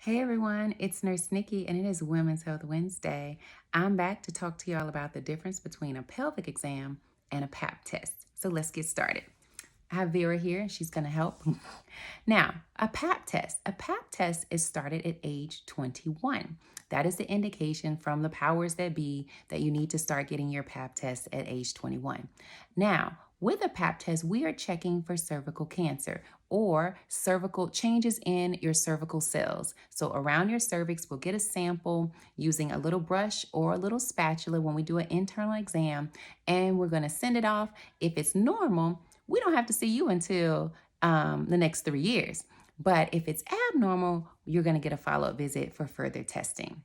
Hey everyone, it's Nurse Nikki and it is Women's Health Wednesday. I'm back to talk to y'all about the difference between a pelvic exam and a pap test. So let's get started. I have Vera here and she's going to help. Now, a pap test. A pap test is started at age 21. That is the indication from the powers that be that you need to start getting your pap test at age 21. Now, with a pap test, we are checking for cervical cancer or cervical changes in your cervical cells. So around your cervix, we'll get a sample using a little brush or a little spatula when we do an internal exam, and we're going to send it off. If it's normal, we don't have to see you until the next 3 years. But if it's abnormal, you're going to get a follow-up visit for further testing.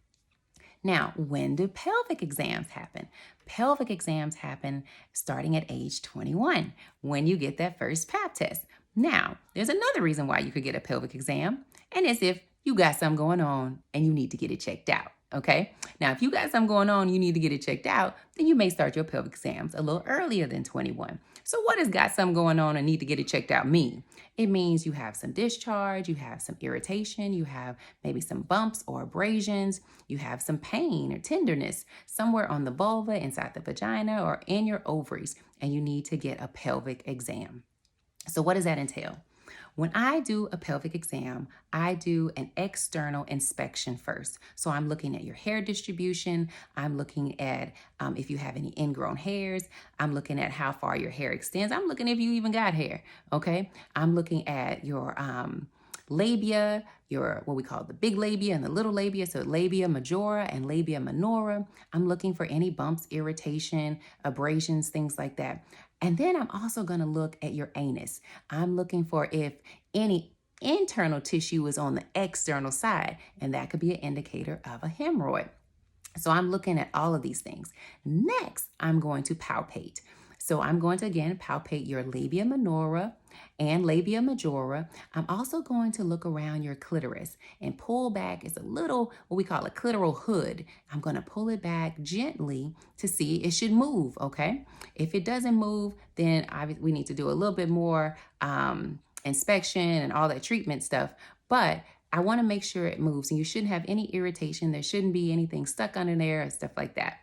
Now, when do pelvic exams happen? Pelvic exams happen starting at age 21 when you get that first pap test. Now, there's another reason why you could get a pelvic exam, and it's if you got something going on and you need to get it checked out. Okay. Now, if you got something going on, you need to get it checked out, then you may start your pelvic exams a little earlier than 21. So what does got something going on and need to get it checked out mean? It means you have some discharge, you have some irritation, you have maybe some bumps or abrasions, you have some pain or tenderness somewhere on the vulva, inside the vagina, or in your ovaries, and you need to get a pelvic exam. So what does that entail? When I do a pelvic exam, I do an external inspection first. So I'm looking at your hair distribution. I'm looking at if you have any ingrown hairs. I'm looking at how far your hair extends. I'm looking if you even got hair, okay? I'm looking at your labia, your what we call the big labia and the little labia, so labia majora and labia minora. I'm looking for any bumps, irritation, abrasions, things like that. And then I'm also going to look at your anus. I'm looking for if any internal tissue is on the external side, and that could be an indicator of a hemorrhoid. So I'm looking at all of these things. Next, I'm going to palpate. So I'm going to again palpate your labia minora and labia majora. I'm also going to look around your clitoris and pull back. It's a little, what we call a clitoral hood. I'm going to pull it back gently to see it should move, okay? If it doesn't move, then we need to do a little bit more inspection and all that treatment stuff. But I want to make sure it moves, and you shouldn't have any irritation. There shouldn't be anything stuck under there and stuff like that.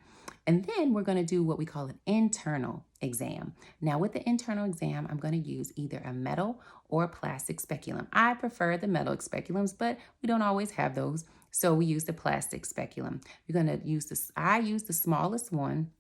And then we're going to do what we call an internal exam. Now, with the internal exam, I'm going to use either a metal or a plastic speculum. I prefer the metal speculums, but we don't always have those. So we use the plastic speculum. We're going to use this. I use the smallest one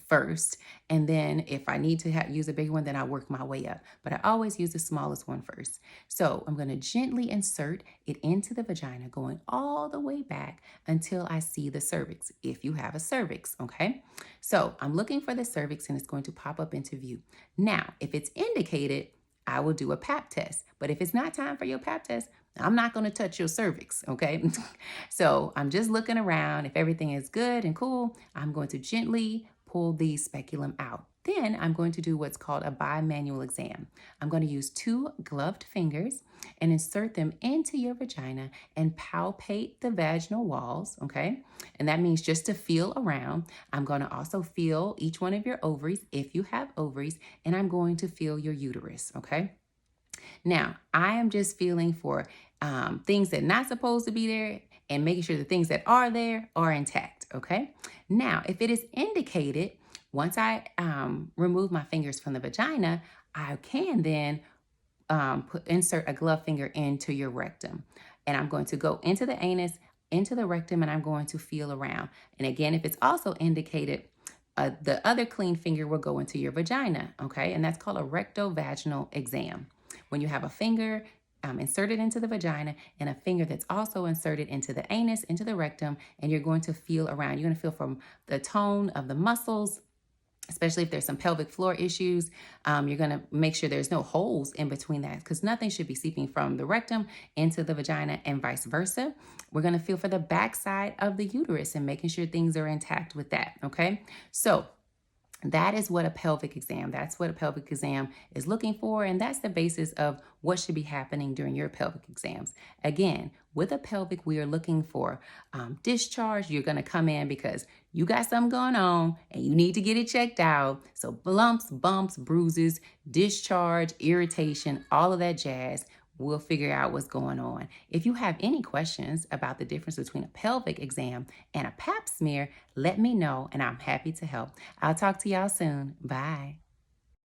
first, and then if I need to use a bigger one, then I work my way up, but I always use the smallest one first. So I'm going to gently insert it into the vagina, going all the way back until I see the cervix, if you have a cervix. Okay, so I'm looking for the cervix and it's going to pop up into view. Now, if it's indicated, I will do a pap test, but if it's not time for your pap test, I'm not going to touch your cervix, okay? So I'm just looking around. If everything is good and cool, I'm going to gently pull the speculum out. Then I'm going to do what's called a bimanual exam. I'm going to use 2 gloved fingers and insert them into your vagina and palpate the vaginal walls, okay? And that means just to feel around. I'm going to also feel each one of your ovaries, if you have ovaries, and I'm going to feel your uterus, okay? Now, I am just feeling for things that are not supposed to be there and making sure the things that are there are intact, okay? Now, if it is indicated, once I remove my fingers from the vagina, I can then insert a glove finger into your rectum. And I'm going to go into the anus, into the rectum, and I'm going to feel around. And again, if it's also indicated, the other clean finger will go into your vagina, okay? And that's called a rectovaginal exam. When you have a finger inserted into the vagina and a finger that's also inserted into the anus, into the rectum, and you're going to feel around. You're going to feel from the tone of the muscles, especially if there's some pelvic floor issues. You're going to make sure there's no holes in between that, because nothing should be seeping from the rectum into the vagina and vice versa. We're going to feel for the backside of the uterus and making sure things are intact with that, okay? So that is what a pelvic exam, that's what a pelvic exam is looking for, and that's the basis of what should be happening during your pelvic exams. Again, with a pelvic, we are looking for discharge. You're going to come in because you got something going on and you need to get it checked out. So lumps, bumps, bruises, discharge, irritation, all of that jazz. we'll figure out what's going on. If you have any questions about the difference between a pelvic exam and a pap smear, let me know and I'm happy to help. I'll talk to y'all soon. Bye.